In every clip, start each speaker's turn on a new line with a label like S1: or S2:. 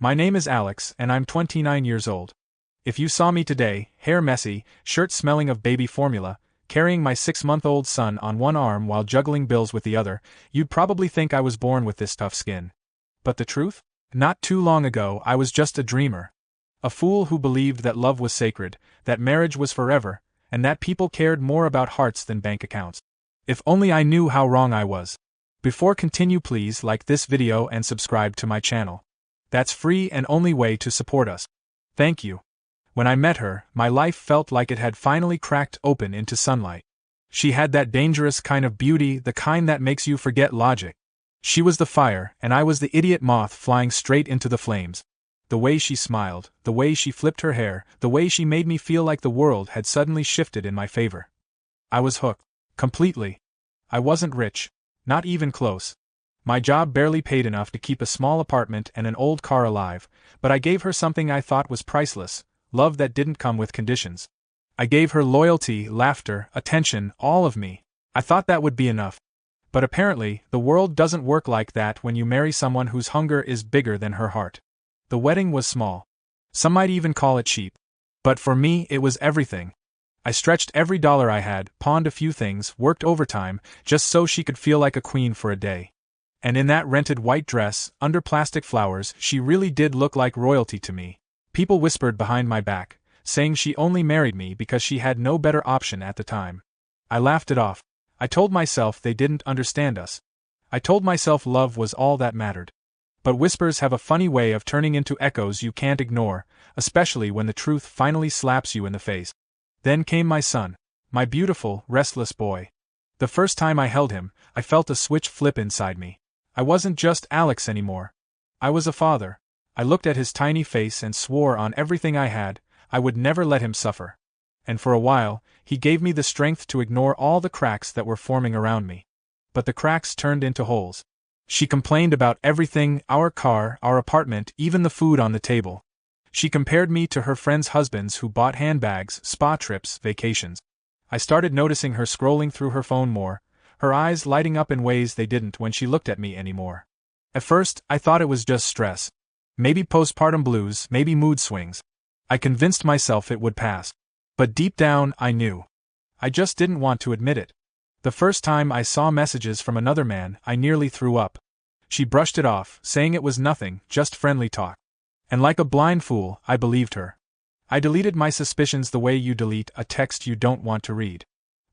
S1: My name is Alex, and I'm 29 years old. If you saw me today, hair messy, shirt smelling of baby formula, carrying my 6-month-old son on one arm while juggling bills with the other, you'd probably think I was born with this tough skin. But the truth? Not too long ago I was just a dreamer. A fool who believed that love was sacred, that marriage was forever, and that people cared more about hearts than bank accounts. If only I knew how wrong I was. Before continue, please like this video and subscribe to my channel. That's free and only way to support us. Thank you. When I met her, my life felt like it had finally cracked open into sunlight. She had that dangerous kind of beauty, the kind that makes you forget logic. She was the fire, and I was the idiot moth flying straight into the flames. The way she smiled, the way she flipped her hair, the way she made me feel like the world had suddenly shifted in my favor. I was hooked. Completely. I wasn't rich. Not even close. My job barely paid enough to keep a small apartment and an old car alive, but I gave her something I thought was priceless, love that didn't come with conditions. I gave her loyalty, laughter, attention, all of me. I thought that would be enough. But apparently, the world doesn't work like that when you marry someone whose hunger is bigger than her heart. The wedding was small. Some might even call it cheap. But for me, it was everything. I stretched every dollar I had, pawned a few things, worked overtime, just so she could feel like a queen for a day. And in that rented white dress, under plastic flowers, she really did look like royalty to me. People whispered behind my back, saying she only married me because she had no better option at the time. I laughed it off. I told myself they didn't understand us. I told myself love was all that mattered. But whispers have a funny way of turning into echoes you can't ignore, especially when the truth finally slaps you in the face. Then came my son, my beautiful, restless boy. The first time I held him, I felt a switch flip inside me. I wasn't just Alex anymore. I was a father. I looked at his tiny face and swore on everything I had, I would never let him suffer. And for a while, he gave me the strength to ignore all the cracks that were forming around me. But the cracks turned into holes. She complained about everything, our car, our apartment, even the food on the table. She compared me to her friends' husbands who bought handbags, spa trips, vacations. I started noticing her scrolling through her phone more, her eyes lighting up in ways they didn't when she looked at me anymore. At first, I thought it was just stress. Maybe postpartum blues, maybe mood swings. I convinced myself it would pass. But deep down, I knew. I just didn't want to admit it. The first time I saw messages from another man, I nearly threw up. She brushed it off, saying it was nothing, just friendly talk. And like a blind fool, I believed her. I deleted my suspicions the way you delete a text you don't want to read.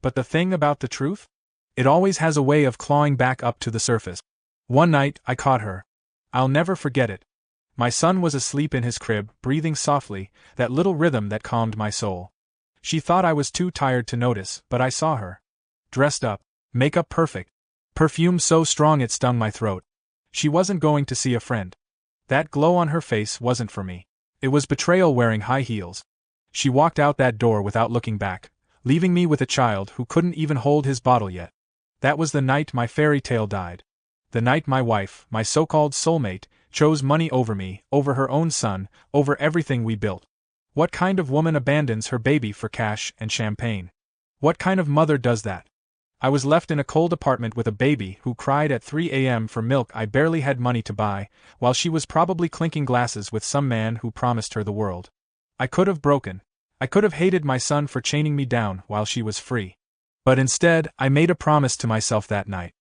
S1: But the thing about the truth? It always has a way of clawing back up to the surface. One night, I caught her. I'll never forget it. My son was asleep in his crib, breathing softly, that little rhythm that calmed my soul. She thought I was too tired to notice, but I saw her. Dressed up, makeup perfect, perfume so strong it stung my throat. She wasn't going to see a friend. That glow on her face wasn't for me. It was betrayal wearing high heels. She walked out that door without looking back, leaving me with a child who couldn't even hold his bottle yet. That was the night my fairy tale died. The night my wife, my so-called soulmate, chose money over me, over her own son, over everything we built. What kind of woman abandons her baby for cash and champagne? What kind of mother does that? I was left in a cold apartment with a baby who cried at 3 a.m. for milk I barely had money to buy, while she was probably clinking glasses with some man who promised her the world. I could have broken. I could have hated my son for chaining me down while she was free. But instead, I made a promise to myself that night.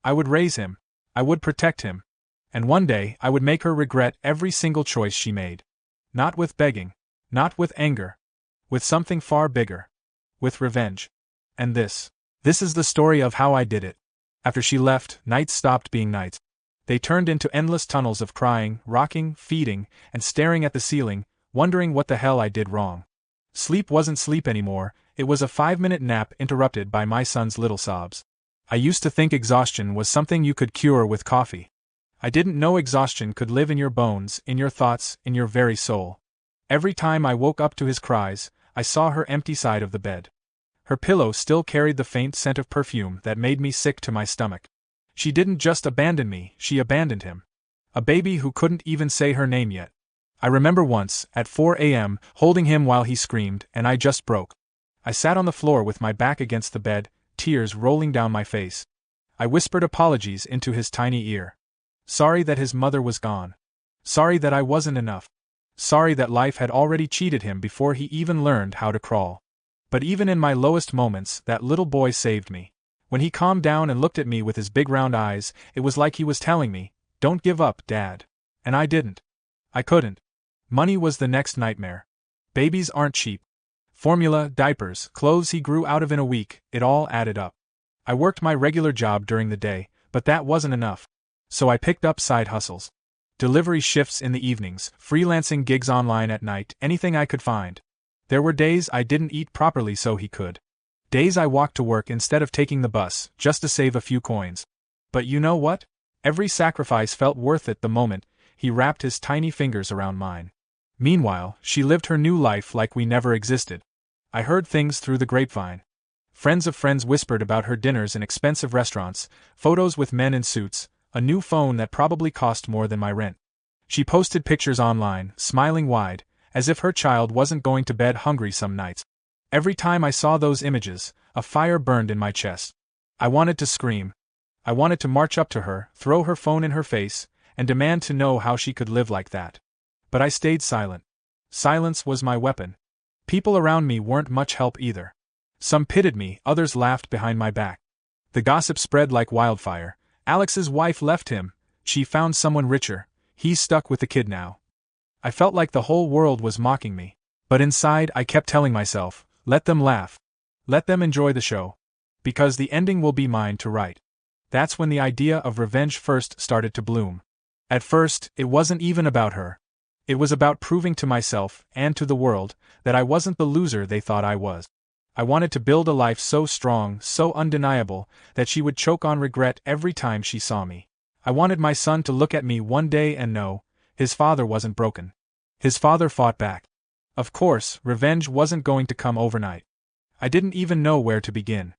S1: I would raise him. I would protect him. And one day, I would make her regret every single choice she made. Not with begging. Not with anger. With something far bigger. With revenge. And this is the story of how I did it. After she left, nights stopped being nights. They turned into endless tunnels of crying, rocking, feeding, and staring at the ceiling, wondering what the hell I did wrong. Sleep wasn't sleep anymore, it was a 5-minute nap interrupted by my son's little sobs. I used to think exhaustion was something you could cure with coffee. I didn't know exhaustion could live in your bones, in your thoughts, in your very soul. Every time I woke up to his cries, I saw her empty side of the bed. Her pillow still carried the faint scent of perfume that made me sick to my stomach. She didn't just abandon me, she abandoned him. A baby who couldn't even say her name yet. I remember once, at 4 a.m., holding him while he screamed, and I just broke. I sat on the floor with my back against the bed, tears rolling down my face. I whispered apologies into his tiny ear. Sorry that his mother was gone. Sorry that I wasn't enough. Sorry that life had already cheated him before he even learned how to crawl. But even in my lowest moments, that little boy saved me. When he calmed down and looked at me with his big round eyes, it was like he was telling me, "Don't give up, Dad." And I didn't. I couldn't. Money was the next nightmare. Babies aren't cheap. Formula, diapers, clothes he grew out of in a week, it all added up. I worked my regular job during the day, but that wasn't enough. So I picked up side hustles. Delivery shifts in the evenings, freelancing gigs online at night, anything I could find. There were days I didn't eat properly so he could. Days I walked to work instead of taking the bus, just to save a few coins. But you know what? Every sacrifice felt worth it the moment he wrapped his tiny fingers around mine. Meanwhile, she lived her new life like we never existed. I heard things through the grapevine. Friends of friends whispered about her dinners in expensive restaurants, photos with men in suits, a new phone that probably cost more than my rent. She posted pictures online, smiling wide, as if her child wasn't going to bed hungry some nights. Every time I saw those images, a fire burned in my chest. I wanted to scream. I wanted to march up to her, throw her phone in her face, and demand to know how she could live like that. But I stayed silent. Silence was my weapon. People around me weren't much help either. Some pitied me, others laughed behind my back. The gossip spread like wildfire. Alex's wife left him, she found someone richer, he's stuck with the kid now. I felt like the whole world was mocking me. But inside I kept telling myself, let them laugh. Let them enjoy the show. Because the ending will be mine to write. That's when the idea of revenge first started to bloom. At first, it wasn't even about her. It was about proving to myself, and to the world, that I wasn't the loser they thought I was. I wanted to build a life so strong, so undeniable, that she would choke on regret every time she saw me. I wanted my son to look at me one day and know, his father wasn't broken. His father fought back. Of course, revenge wasn't going to come overnight. I didn't even know where to begin.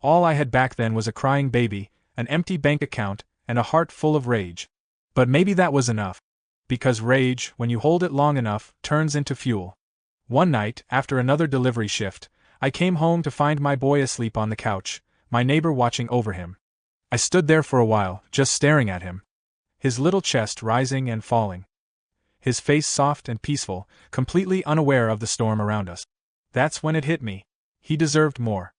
S1: All I had back then was a crying baby, an empty bank account, and a heart full of rage. But maybe that was enough. Because rage, when you hold it long enough, turns into fuel. One night, after another delivery shift, I came home to find my boy asleep on the couch, my neighbor watching over him. I stood there for a while, just staring at him. His little chest rising and falling. His face soft and peaceful, completely unaware of the storm around us. That's when it hit me. He deserved more.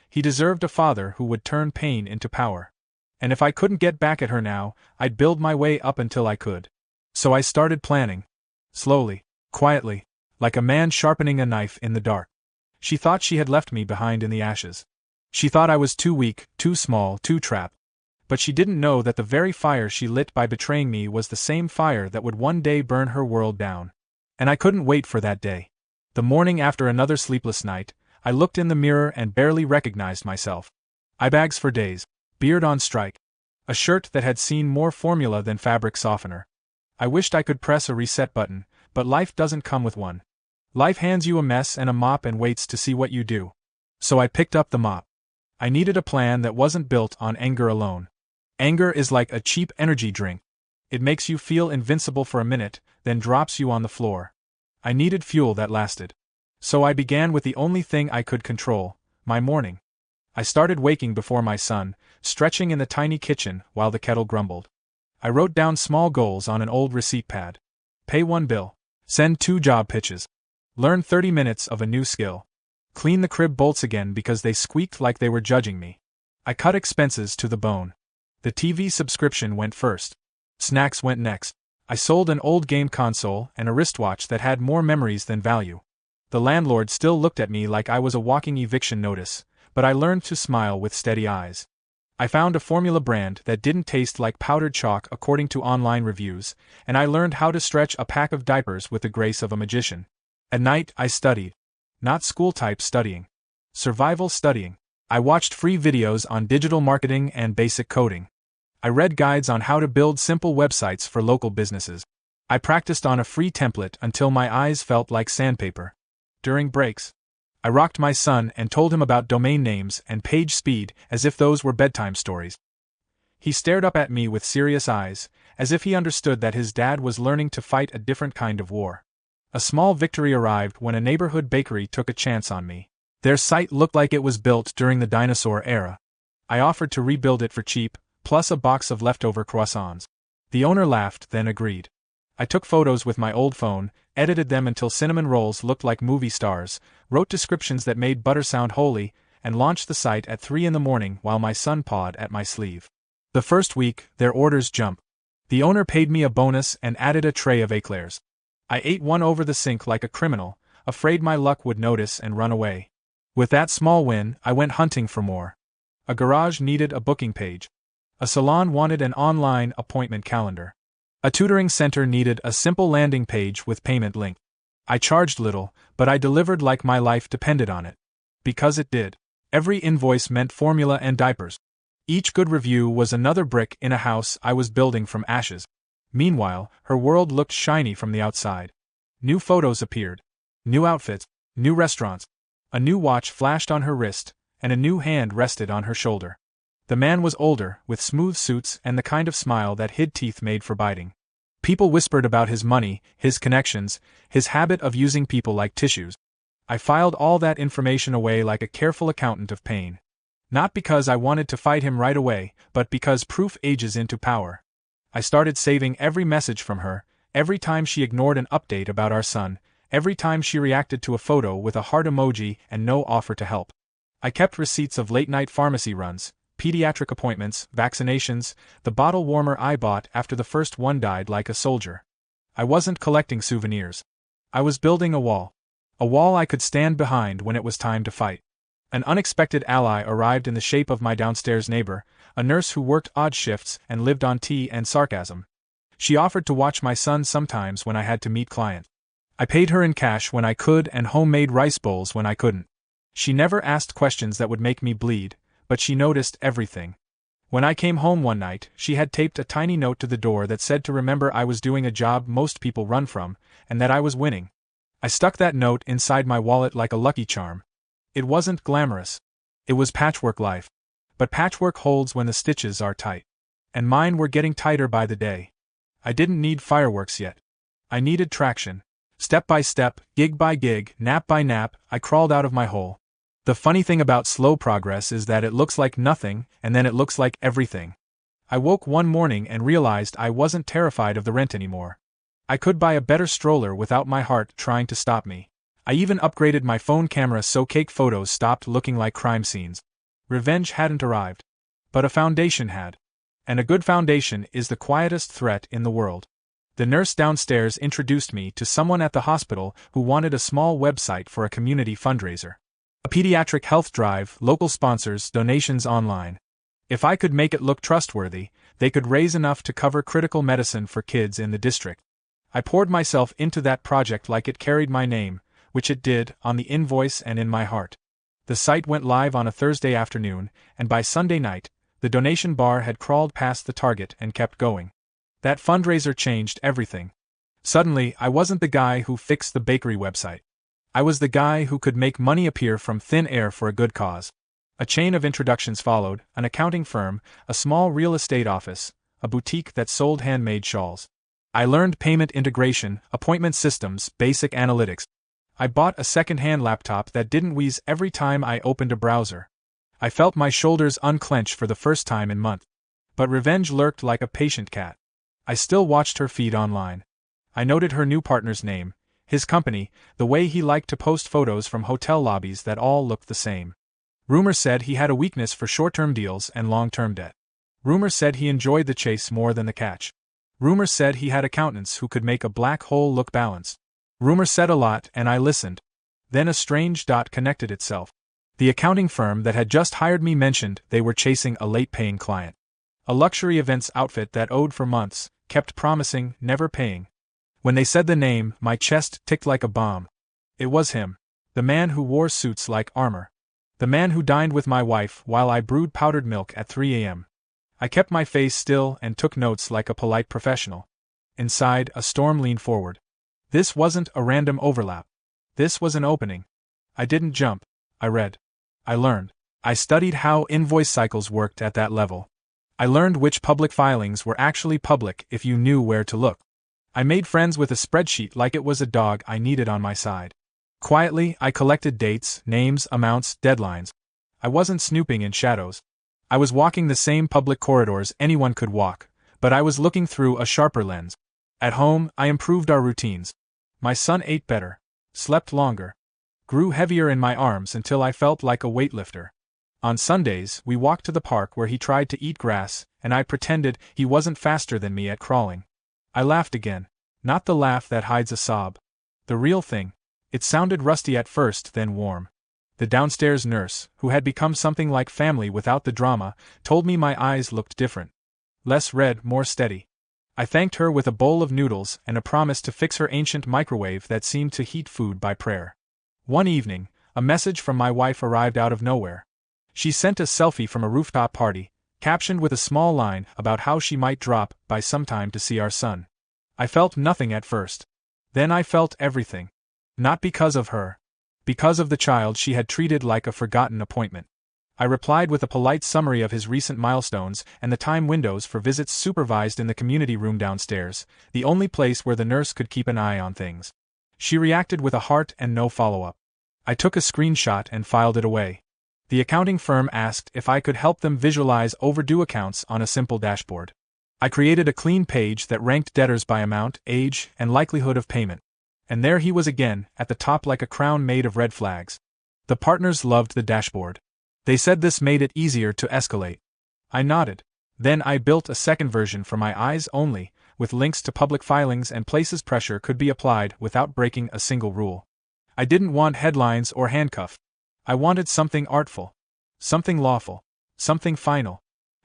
S1: He deserved a father who would turn pain into power. And if I couldn't get back at her now, I'd build my way up until I could. So I started planning. Slowly, quietly, like a man sharpening a knife in the dark. She thought she had left me behind in the ashes. She thought I was too weak, too small, too trapped. But she didn't know that the very fire she lit by betraying me was the same fire that would one day burn her world down. And I couldn't wait for that day. The morning after another sleepless night, I looked in the mirror and barely recognized myself. Eye bags for days, beard on strike, a shirt that had seen more formula than fabric softener. I wished I could press a reset button, but life doesn't come with one. Life hands you a mess and a mop and waits to see what you do. So I picked up the mop. I needed a plan that wasn't built on anger alone. Anger is like a cheap energy drink. It makes you feel invincible for a minute, then drops you on the floor. I needed fuel that lasted. So I began with the only thing I could control, my morning. I started waking before my son, stretching in the tiny kitchen while the kettle grumbled. I wrote down small goals on an old receipt pad. Pay 1 bill. Send 2 job pitches. Learn 30 minutes of a new skill. Clean the crib bolts again because they squeaked like they were judging me. I cut expenses to the bone. The TV subscription went first. Snacks went next. I sold an old game console and a wristwatch that had more memories than value. The landlord still looked at me like I was a walking eviction notice, but I learned to smile with steady eyes. I found a formula brand that didn't taste like powdered chalk according to online reviews, and I learned how to stretch a pack of diapers with the grace of a magician. At night, I studied. Not school-type studying. Survival studying. I watched free videos on digital marketing and basic coding. I read guides on how to build simple websites for local businesses. I practiced on a free template until my eyes felt like sandpaper. During breaks, I rocked my son and told him about domain names and page speed as if those were bedtime stories. He stared up at me with serious eyes, as if he understood that his dad was learning to fight a different kind of war. A small victory arrived when a neighborhood bakery took a chance on me. Their site looked like it was built during the dinosaur era. I offered to rebuild it for cheap, plus a box of leftover croissants. The owner laughed, then agreed. I took photos with my old phone, edited them until cinnamon rolls looked like movie stars, wrote descriptions that made butter sound holy, and launched the site at 3 in the morning while my son pawed at my sleeve. The first week, their orders jumped. The owner paid me a bonus and added a tray of eclairs. I ate one over the sink like a criminal, afraid my luck would notice and run away. With that small win, I went hunting for more. A garage needed a booking page. A salon wanted an online appointment calendar. A tutoring center needed a simple landing page with payment link. I charged little, but I delivered like my life depended on it. Because it did. Every invoice meant formula and diapers. Each good review was another brick in a house I was building from ashes. Meanwhile, her world looked shiny from the outside. New photos appeared. New outfits, new restaurants. A new watch flashed on her wrist, and a new hand rested on her shoulder. The man was older, with smooth suits and the kind of smile that hid teeth made for biting. People whispered about his money, his connections, his habit of using people like tissues. I filed all that information away like a careful accountant of pain. Not because I wanted to fight him right away, but because proof ages into power. I started saving every message from her, every time she ignored an update about our son, every time she reacted to a photo with a heart emoji and no offer to help. I kept receipts of late-night pharmacy runs, pediatric appointments, vaccinations, the bottle warmer I bought after the first one died like a soldier. I wasn't collecting souvenirs. I was building a wall. A wall I could stand behind when it was time to fight. An unexpected ally arrived in the shape of my downstairs neighbor, a nurse who worked odd shifts and lived on tea and sarcasm. She offered to watch my son sometimes when I had to meet clients. I paid her in cash when I could and homemade rice bowls when I couldn't. She never asked questions that would make me bleed, but she noticed everything. When I came home one night, she had taped a tiny note to the door that said to remember I was doing a job most people run from, and that I was winning. I stuck that note inside my wallet like a lucky charm. It wasn't glamorous. It was patchwork life. But patchwork holds when the stitches are tight. And mine were getting tighter by the day. I didn't need fireworks yet. I needed traction. Step by step, gig by gig, nap by nap, I crawled out of my hole. The funny thing about slow progress is that it looks like nothing, and then it looks like everything. I woke one morning and realized I wasn't terrified of the rent anymore. I could buy a better stroller without my heart trying to stop me. I even upgraded my phone camera so cake photos stopped looking like crime scenes. Revenge hadn't arrived. But a foundation had. And a good foundation is the quietest threat in the world. The nurse downstairs introduced me to someone at the hospital who wanted a small website for a community fundraiser. A pediatric health drive, local sponsors, donations online. If I could make it look trustworthy, they could raise enough to cover critical medicine for kids in the district. I poured myself into that project like it carried my name, which it did, on the invoice and in my heart. The site went live on a Thursday afternoon, and by Sunday night, the donation bar had crawled past the target and kept going. That fundraiser changed everything. Suddenly, I wasn't the guy who fixed the bakery website. I was the guy who could make money appear from thin air for a good cause. A chain of introductions followed, an accounting firm, a small real estate office, a boutique that sold handmade shawls. I learned payment integration, appointment systems, basic analytics. I bought a second-hand laptop that didn't wheeze every time I opened a browser. I felt my shoulders unclench for the first time in months. But revenge lurked like a patient cat. I still watched her feed online. I noted her new partner's name, his company, the way he liked to post photos from hotel lobbies that all looked the same. Rumor said he had a weakness for short-term deals and long-term debt. Rumor said he enjoyed the chase more than the catch. Rumor said he had accountants who could make a black hole look balanced. Rumor said a lot, and I listened. Then a strange dot connected itself. The accounting firm that had just hired me mentioned they were chasing a late-paying client. A luxury events outfit that owed for months, kept promising, never paying. When they said the name, my chest ticked like a bomb. It was him. The man who wore suits like armor. The man who dined with my wife while I brewed powdered milk at 3 a.m. I kept my face still and took notes like a polite professional. Inside, a storm leaned forward. This wasn't a random overlap. This was an opening. I didn't jump. I read. I learned. I studied how invoice cycles worked at that level. I learned which public filings were actually public if you knew where to look. I made friends with a spreadsheet like it was a dog I needed on my side. Quietly, I collected dates, names, amounts, deadlines. I wasn't snooping in shadows. I was walking the same public corridors anyone could walk, but I was looking through a sharper lens. At home, I improved our routines. My son ate better, slept longer, grew heavier in my arms until I felt like a weightlifter. On Sundays, we walked to the park where he tried to eat grass, and I pretended he wasn't faster than me at crawling. I laughed again. Not the laugh that hides a sob. The real thing. It sounded rusty at first, then warm. The downstairs nurse, who had become something like family without the drama, told me my eyes looked different. Less red, more steady. I thanked her with a bowl of noodles and a promise to fix her ancient microwave that seemed to heat food by prayer. One evening, a message from my wife arrived out of nowhere. She sent a selfie from a rooftop party, captioned with a small line about how she might drop by sometime to see our son. I felt nothing at first. Then I felt everything. Not because of her. Because of the child she had treated like a forgotten appointment. I replied with a polite summary of his recent milestones and the time windows for visits supervised in the community room downstairs, the only place where the nurse could keep an eye on things. She reacted with a heart and no follow-up. I took a screenshot and filed it away. The accounting firm asked if I could help them visualize overdue accounts on a simple dashboard. I created a clean page that ranked debtors by amount, age, and likelihood of payment. And there he was again, at the top like a crown made of red flags. The partners loved the dashboard. They said this made it easier to escalate. I nodded. Then I built a second version for my eyes only, with links to public filings and places pressure could be applied without breaking a single rule. I didn't want headlines or handcuff. I wanted something artful. Something lawful. Something final.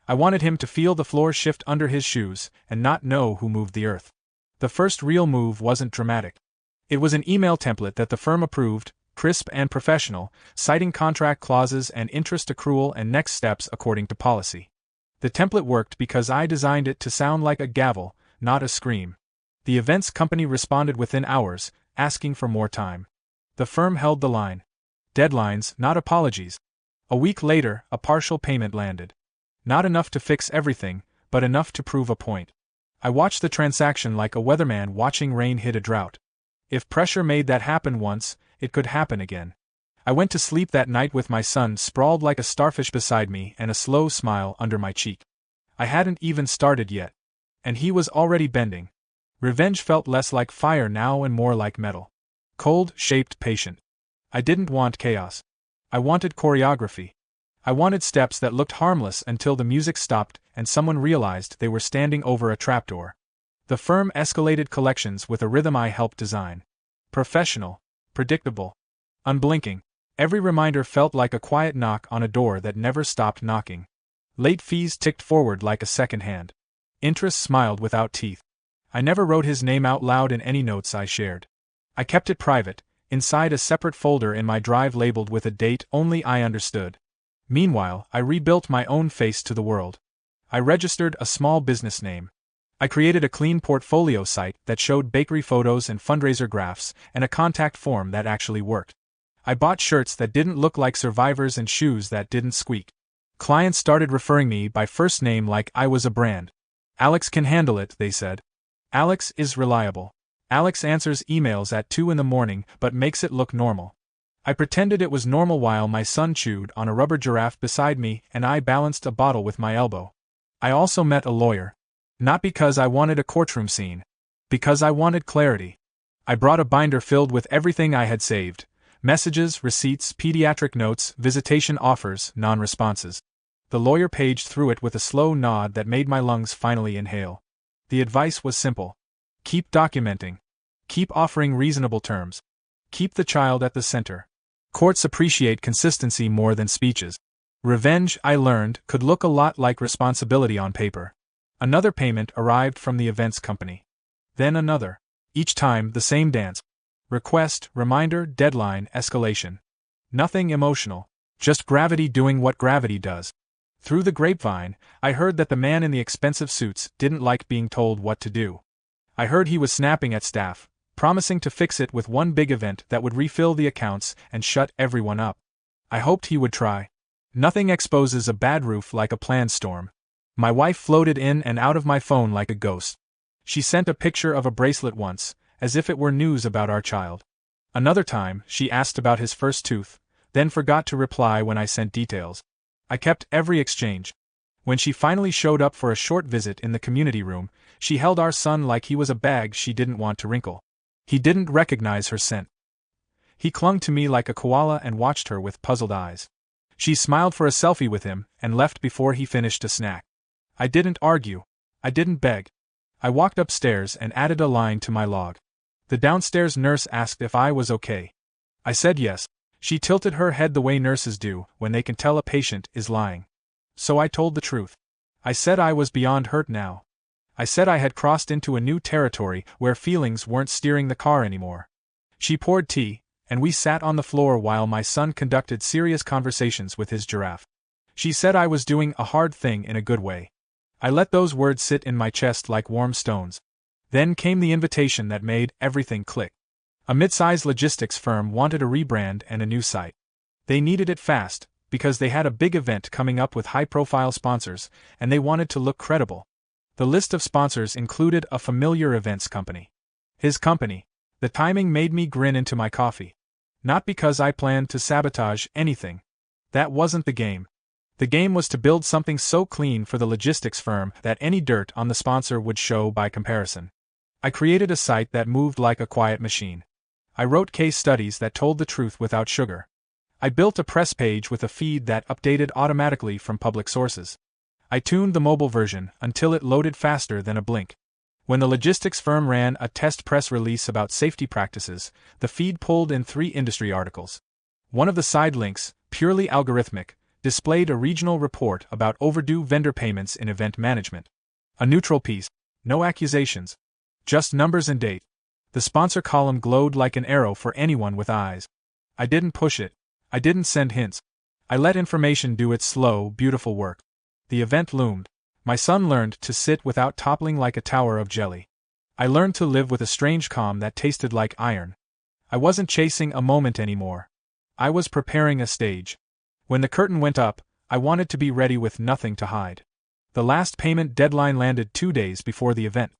S1: I wanted him to feel the floor shift under his shoes and not know who moved the earth. The first real move wasn't dramatic. It was an email template that the firm approved, crisp and professional, citing contract clauses and interest accrual and next steps according to policy. The template worked because I designed it to sound like a gavel, not a scream. The events company responded within hours, asking for more time. The firm held the line. Deadlines, not apologies. A week later, a partial payment landed. Not enough to fix everything, but enough to prove a point. I watched the transaction like a weatherman watching rain hit a drought. If pressure made that happen once, it could happen again. I went to sleep that night with my son sprawled like a starfish beside me and a slow smile under my cheek. I hadn't even started yet. And he was already bending. Revenge felt less like fire now and more like metal. Cold, shaped, patient. I didn't want chaos. I wanted choreography. I wanted steps that looked harmless until the music stopped and someone realized they were standing over a trapdoor. The firm escalated collections with a rhythm I helped design. Professional, predictable, unblinking. Every reminder felt like a quiet knock on a door that never stopped knocking. Late fees ticked forward like a second hand. Interest smiled without teeth. I never wrote his name out loud in any notes I shared. I kept it private, inside a separate folder in my drive labeled with a date only I understood. Meanwhile, I rebuilt my own face to the world. I registered a small business name. I created a clean portfolio site that showed bakery photos and fundraiser graphs and a contact form that actually worked. I bought shirts that didn't look like survivors and shoes that didn't squeak. Clients started referring me by first name like I was a brand. Alex can handle it, they said. Alex is reliable. Alex answers emails at 2 in the morning but makes it look normal. I pretended it was normal while my son chewed on a rubber giraffe beside me and I balanced a bottle with my elbow. I also met a lawyer. Not because I wanted a courtroom scene. Because I wanted clarity. I brought a binder filled with everything I had saved. Messages, receipts, pediatric notes, visitation offers, non-responses. The lawyer paged through it with a slow nod that made my lungs finally inhale. The advice was simple. Keep documenting. Keep offering reasonable terms. Keep the child at the center. Courts appreciate consistency more than speeches. Revenge, I learned, could look a lot like responsibility on paper. Another payment arrived from the events company. Then another. Each time the same dance. Request, reminder, deadline, escalation. Nothing emotional. Just gravity doing what gravity does. Through the grapevine, I heard that the man in the expensive suits didn't like being told what to do. I heard he was snapping at staff, promising to fix it with one big event that would refill the accounts and shut everyone up. I hoped he would try. Nothing exposes a bad roof like a planned storm. My wife floated in and out of my phone like a ghost. She sent a picture of a bracelet once, as if it were news about our child. Another time, she asked about his first tooth, then forgot to reply when I sent details. I kept every exchange. When she finally showed up for a short visit in the community room, She held our son like he was a bag she didn't want to wrinkle. He didn't recognize her scent. He clung to me like a koala and watched her with puzzled eyes. She smiled for a selfie with him and left before he finished a snack. I didn't argue. I didn't beg. I walked upstairs and added a line to my log. The downstairs nurse asked if I was okay. I said yes. She tilted her head the way nurses do when they can tell a patient is lying. So I told the truth. I said I was beyond hurt now. I said I had crossed into a new territory where feelings weren't steering the car anymore. She poured tea, and we sat on the floor while my son conducted serious conversations with his giraffe. She said I was doing a hard thing in a good way. I let those words sit in my chest like warm stones. Then came the invitation that made everything click. A mid-sized logistics firm wanted a rebrand and a new site. They needed it fast, because they had a big event coming up with high-profile sponsors, and they wanted to look credible. The list of sponsors included a familiar events company. His company. The timing made me grin into my coffee. Not because I planned to sabotage anything. That wasn't the game. The game was to build something so clean for the logistics firm that any dirt on the sponsor would show by comparison. I created a site that moved like a quiet machine. I wrote case studies that told the truth without sugar. I built a press page with a feed that updated automatically from public sources. I tuned the mobile version until it loaded faster than a blink. When the logistics firm ran a test press release about safety practices, the feed pulled in 3 industry articles. One of the side links, purely algorithmic, displayed a regional report about overdue vendor payments in event management. A neutral piece, no accusations, just numbers and date. The sponsor column glowed like an arrow for anyone with eyes. I didn't push it. I didn't send hints. I let information do its slow, beautiful work. The event loomed. My son learned to sit without toppling like a tower of jelly. I learned to live with a strange calm that tasted like iron. I wasn't chasing a moment anymore. I was preparing a stage. When the curtain went up, I wanted to be ready with nothing to hide. The last payment deadline landed 2 days before the event.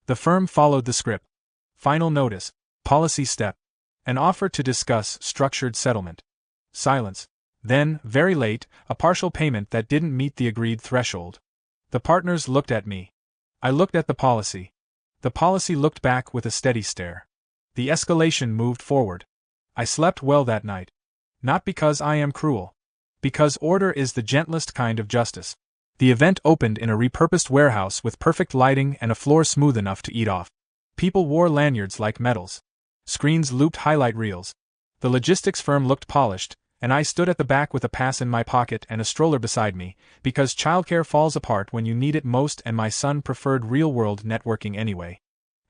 S1: The firm followed the script. Final notice. Policy step. An offer to discuss structured settlement. Silence. Then, very late, a partial payment that didn't meet the agreed threshold. The partners looked at me. I looked at the policy. The policy looked back with a steady stare. The escalation moved forward. I slept well that night. Not because I am cruel. Because order is the gentlest kind of justice. The event opened in a repurposed warehouse with perfect lighting and a floor smooth enough to eat off. People wore lanyards like medals. Screens looped highlight reels. The logistics firm looked polished, and I stood at the back with a pass in my pocket and a stroller beside me, because childcare falls apart when you need it most, and my son preferred real-world networking anyway.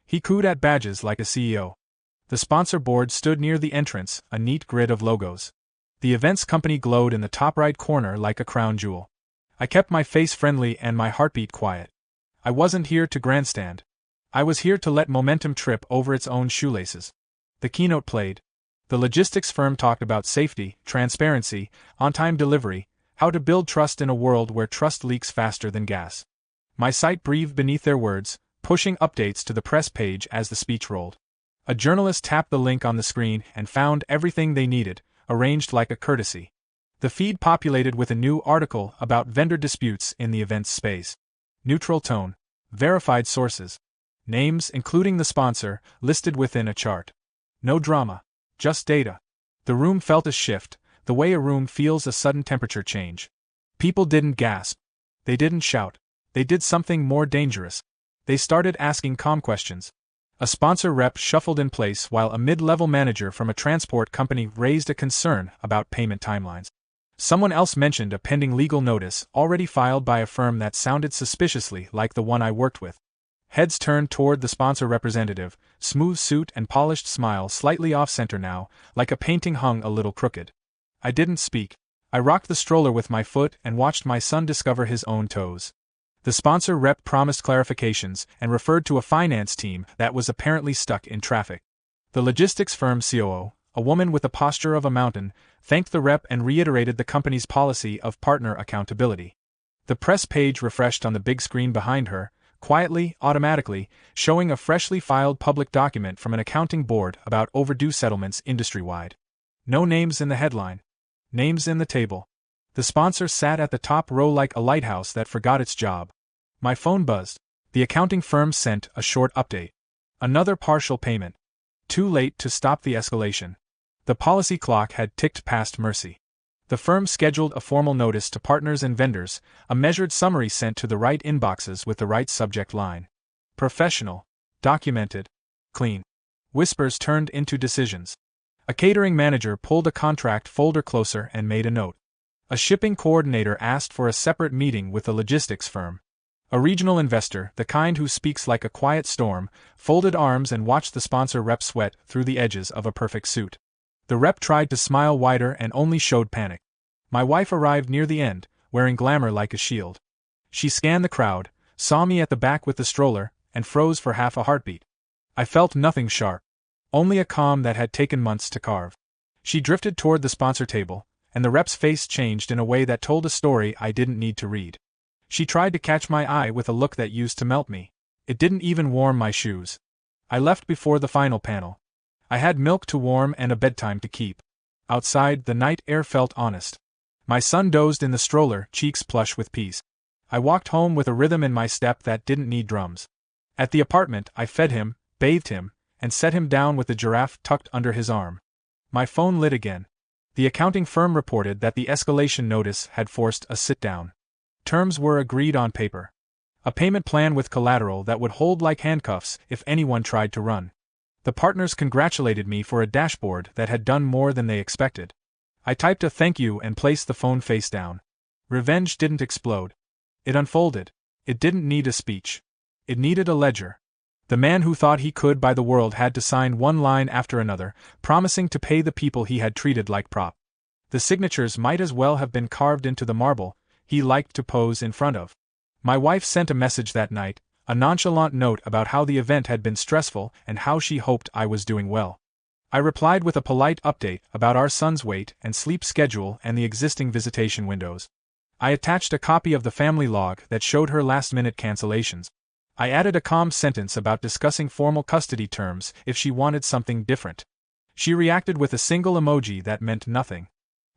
S1: He cooed at badges like a CEO. The sponsor board stood near the entrance, a neat grid of logos. The events company glowed in the top right corner like a crown jewel. I kept my face friendly and my heartbeat quiet. I wasn't here to grandstand. I was here to let momentum trip over its own shoelaces. The keynote played. The logistics firm talked about safety, transparency, on-time delivery, how to build trust in a world where trust leaks faster than gas. My site breathed beneath their words, pushing updates to the press page as the speech rolled. A journalist tapped the link on the screen and found everything they needed, arranged like a courtesy. The feed populated with a new article about vendor disputes in the event's space. Neutral tone. Verified sources. Names, including the sponsor, listed within a chart. No drama. Just data. The room felt a shift, the way a room feels a sudden temperature change. People didn't gasp. They didn't shout. They did something more dangerous. They started asking calm questions. A sponsor rep shuffled in place while a mid-level manager from a transport company raised a concern about payment timelines. Someone else mentioned a pending legal notice already filed by a firm that sounded suspiciously like the one I worked with. Heads turned toward the sponsor representative, smooth suit and polished smile slightly off-center now, like a painting hung a little crooked. I didn't speak. I rocked the stroller with my foot and watched my son discover his own toes. The sponsor rep promised clarifications and referred to a finance team that was apparently stuck in traffic. The logistics firm COO, a woman with the posture of a mountain, thanked the rep and reiterated the company's policy of partner accountability. The press page refreshed on the big screen behind her, quietly, automatically, showing a freshly filed public document from an accounting board about overdue settlements industry-wide. No names in the headline. Names in the table. The sponsor sat at the top row like a lighthouse that forgot its job. My phone buzzed. The accounting firm sent a short update. Another partial payment. Too late to stop the escalation. The policy clock had ticked past mercy. The firm scheduled a formal notice to partners and vendors, a measured summary sent to the right inboxes with the right subject line. Professional, documented, clean. Whispers turned into decisions. A catering manager pulled a contract folder closer and made a note. A shipping coordinator asked for a separate meeting with a logistics firm. A regional investor, the kind who speaks like a quiet storm, folded arms and watched the sponsor rep sweat through the edges of a perfect suit. The rep tried to smile wider and only showed panic. My wife arrived near the end, wearing glamour like a shield. She scanned the crowd, saw me at the back with the stroller, and froze for half a heartbeat. I felt nothing sharp. Only a calm that had taken months to carve. She drifted toward the sponsor table, and the rep's face changed in a way that told a story I didn't need to read. She tried to catch my eye with a look that used to melt me. It didn't even warm my shoes. I left before the final panel. I had milk to warm and a bedtime to keep. Outside, the night air felt honest. My son dozed in the stroller, cheeks plush with peace. I walked home with a rhythm in my step that didn't need drums. At the apartment, I fed him, bathed him, and set him down with the giraffe tucked under his arm. My phone lit again. The accounting firm reported that the escalation notice had forced a sit-down. Terms were agreed on paper. A payment plan with collateral that would hold like handcuffs if anyone tried to run. The partners congratulated me for a dashboard that had done more than they expected. I typed a thank you and placed the phone face down. Revenge didn't explode. It unfolded. It didn't need a speech. It needed a ledger. The man who thought he could buy the world had to sign one line after another, promising to pay the people he had treated like prop. The signatures might as well have been carved into the marble he liked to pose in front of. My wife sent a message that night, a nonchalant note about how the event had been stressful and how she hoped I was doing well. I replied with a polite update about our son's weight and sleep schedule and the existing visitation windows. I attached a copy of the family log that showed her last-minute cancellations. I added a calm sentence about discussing formal custody terms if she wanted something different. She reacted with a single emoji that meant nothing.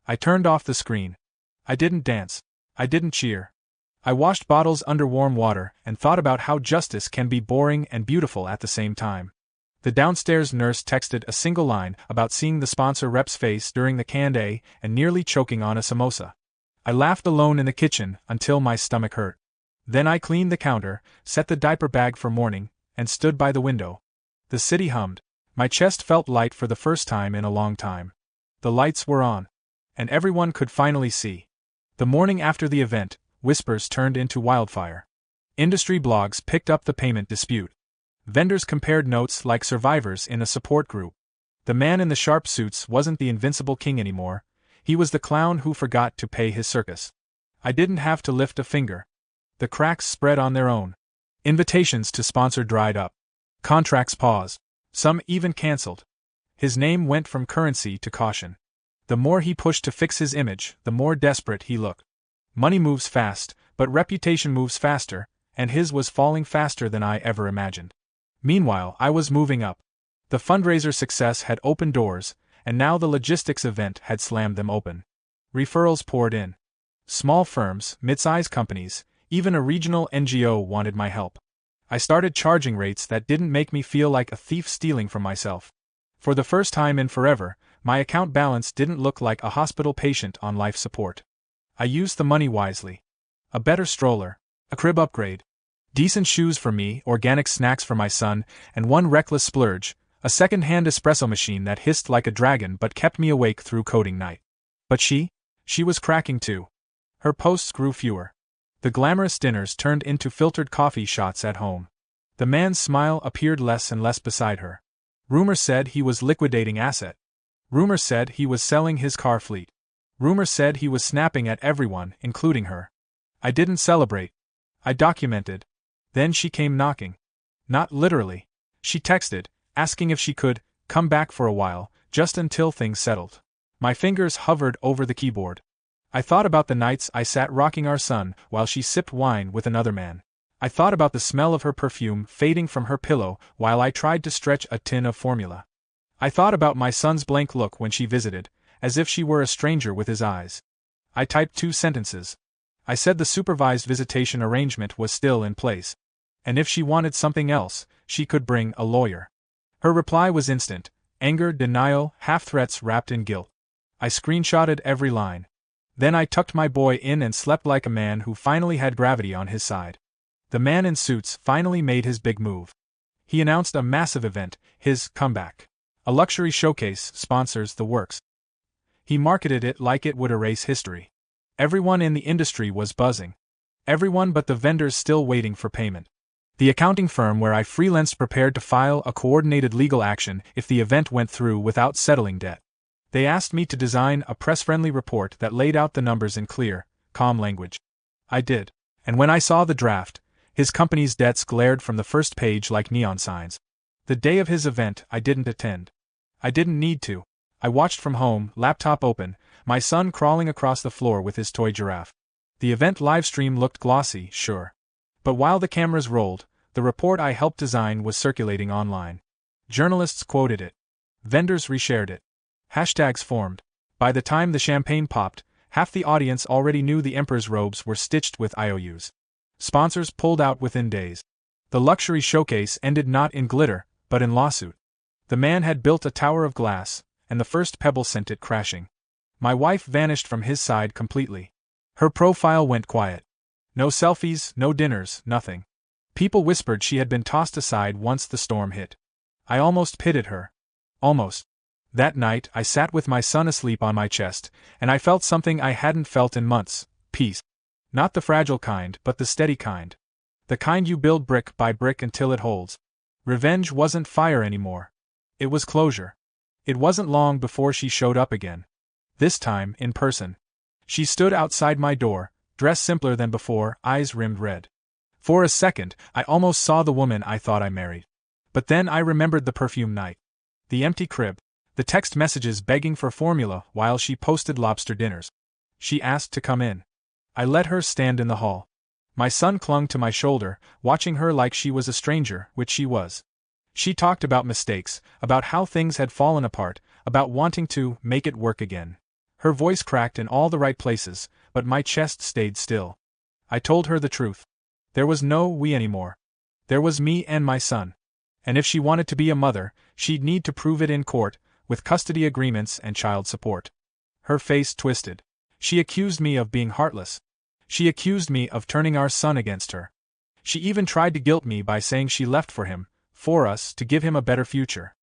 S1: I turned off the screen. I didn't dance. I didn't cheer. I washed bottles under warm water and thought about how justice can be boring and beautiful at the same time. The downstairs nurse texted a single line about seeing the sponsor rep's face during the Q&A and nearly choking on a samosa. I laughed alone in the kitchen until my stomach hurt. Then I cleaned the counter, set the diaper bag for morning, and stood by the window. The city hummed. My chest felt light for the first time in a long time. The lights were on. And everyone could finally see. The morning after the event, whispers turned into wildfire. Industry blogs picked up the payment dispute. Vendors compared notes like survivors in a support group. The man in the sharp suits wasn't the invincible king anymore. He was the clown who forgot to pay his circus. I didn't have to lift a finger. The cracks spread on their own. Invitations to sponsor dried up. Contracts paused. Some even cancelled. His name went from currency to caution. The more he pushed to fix his image, the more desperate he looked. Money moves fast, but reputation moves faster, and his was falling faster than I ever imagined. Meanwhile, I was moving up. The fundraiser success had opened doors, and now the logistics event had slammed them open. Referrals poured in. Small firms, mid-size companies, even a regional NGO wanted my help. I started charging rates that didn't make me feel like a thief stealing from myself. For the first time in forever, my account balance didn't look like a hospital patient on life support. I used the money wisely. A better stroller, a crib upgrade, decent shoes for me, organic snacks for my son, and one reckless splurge, a second-hand espresso machine that hissed like a dragon but kept me awake through coding night. But she was cracking too. Her posts grew fewer. The glamorous dinners turned into filtered coffee shots at home. The man's smile appeared less and less beside her. Rumor said he was liquidating asset. Rumor said he was selling his car fleet. Rumor said he was snapping at everyone, including her. I didn't celebrate. I documented. Then she came knocking. Not literally. She texted, asking if she could come back for a while, just until things settled. My fingers hovered over the keyboard. I thought about the nights I sat rocking our son while she sipped wine with another man. I thought about the smell of her perfume fading from her pillow while I tried to stretch a tin of formula. I thought about my son's blank look when she visited, as if she were a stranger with his eyes. I typed 2 sentences. I said the supervised visitation arrangement was still in place. and if she wanted something else, she could bring a lawyer. Her reply was instant: anger, denial, half-threats wrapped in guilt. I screenshotted every line. Then I tucked my boy in and slept like a man who finally had gravity on his side. The man in suits finally made his big move. He announced a massive event, his comeback. A luxury showcase sponsors the works. He marketed it like it would erase history. Everyone in the industry was buzzing. Everyone but the vendors still waiting for payment. The accounting firm where I freelanced prepared to file a coordinated legal action if the event went through without settling debt. They asked me to design a press-friendly report that laid out the numbers in clear, calm language. I did. And when I saw the draft, his company's debts glared from the first page like neon signs. The day of his event, I didn't attend. I didn't need to. I watched from home, laptop open, my son crawling across the floor with his toy giraffe. The event livestream looked glossy, sure. But while the cameras rolled, the report I helped design was circulating online. Journalists quoted it. Vendors reshared it. Hashtags formed. By the time the champagne popped, half the audience already knew the emperor's robes were stitched with IOUs. Sponsors pulled out within days. The luxury showcase ended not in glitter, but in lawsuit. The man had built a tower of glass, and the first pebble sent it crashing. My wife vanished from his side completely. Her profile went quiet. No selfies, no dinners, nothing. People whispered she had been tossed aside once the storm hit. I almost pitied her. Almost. That night, I sat with my son asleep on my chest, and I felt something I hadn't felt in months: peace. Not the fragile kind, but the steady kind. The kind you build brick by brick until it holds. Revenge wasn't fire anymore. It was closure. It wasn't long before she showed up again. This time, in person. She stood outside my door, dressed simpler than before, eyes rimmed red. For a second, I almost saw the woman I thought I married. But then I remembered the perfume night. The empty crib. The text messages begging for formula while she posted lobster dinners. She asked to come in. I let her stand in the hall. My son clung to my shoulder, watching her like she was a stranger, which she was. She talked about mistakes, about how things had fallen apart, about wanting to make it work again. Her voice cracked in all the right places, but my chest stayed still. I told her the truth. There was no we anymore. There was me and my son. And if she wanted to be a mother, she'd need to prove it in court, with custody agreements and child support. Her face twisted. She accused me of being heartless. She accused me of turning our son against her. She even tried to guilt me by saying she left for him, for us, to give him a better future.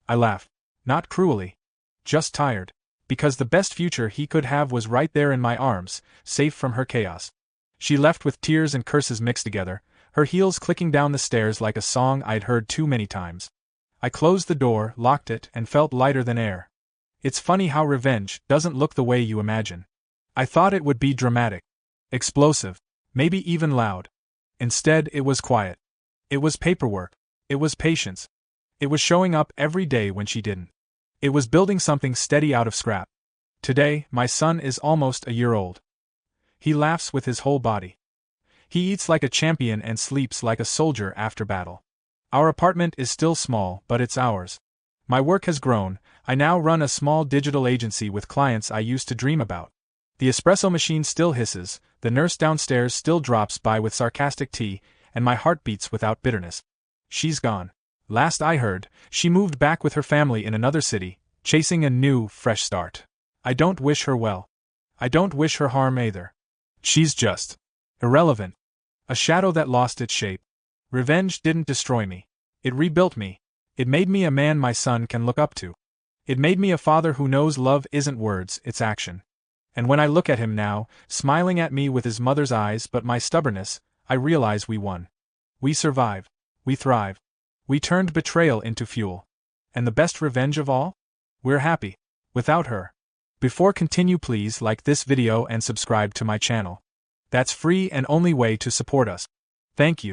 S1: I laughed. Not cruelly. Just tired. Because the best future he could have was right there in my arms, safe from her chaos. She left with tears and curses mixed together, her heels clicking down the stairs like a song I'd heard too many times. I closed the door, locked it, and felt lighter than air. It's funny how revenge doesn't look the way you imagine. I thought it would be dramatic, explosive, maybe even loud. Instead, it was quiet. It was paperwork. It was patience. It was showing up every day when she didn't. It was building something steady out of scrap. Today, my son is almost a year old. He laughs with his whole body. He eats like a champion and sleeps like a soldier after battle. Our apartment is still small, but it's ours. My work has grown. I now run a small digital agency with clients I used to dream about. The espresso machine still hisses, the nurse downstairs still drops by with sarcastic tea, and my heart beats without bitterness. She's gone. Last I heard, she moved back with her family in another city, chasing a new, fresh start. I don't wish her well. I don't wish her harm either. She's just irrelevant. A shadow that lost its shape. Revenge didn't destroy me. It rebuilt me. It made me a man my son can look up to. It made me a father who knows love isn't words, it's action. And when I look at him now, smiling at me with his mother's eyes but my stubbornness, I realize we won. We survive. We thrive. We turned betrayal into fuel. And the best revenge of all? We're happy. Without her. Before continue, please like this video and subscribe to my channel. That's free and only way to support us. Thank you.